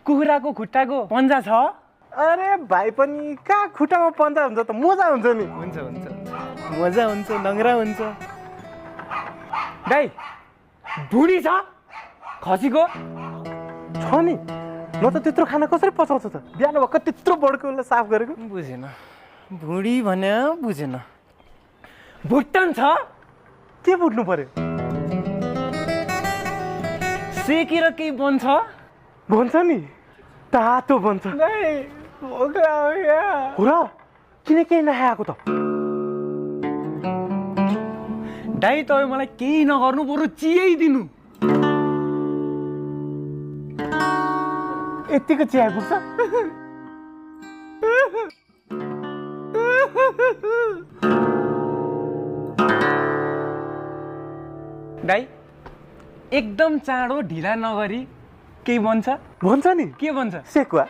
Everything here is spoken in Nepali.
कुखुराको खुट्टाको पन्जा छ? अरे भाइ पनि कहाँ खुट्टामा पन्जा हुन्छ त मोजा हुन्छ नि हुन्छ हुन्छ मजा हुन्छ नङ्ग्रा हुन्छ। दाइ भुँडी छ खसीको? छ नि न त त्यत्रो खाना कसरी पचाउँछ त बिहान भर्खर त्यत्रो बड्को बेला साफ गरेको बुझेन भुँडी भने बुझेन। भुट्टन छ? के बुझ्नु पर्यो सेकेर केही बन्छ? भन्छ नि तातो भन्छ हो र किन केही नखाएको त दाइ तपाईँ मलाई केही नगर्नु बरु चियै दिनु। यतिको चिया आइपुग्छ दाइ एकदम चाँडो ढिला नगरी केही बन्छ? भन्छ नि के बन्छ? सेकुवा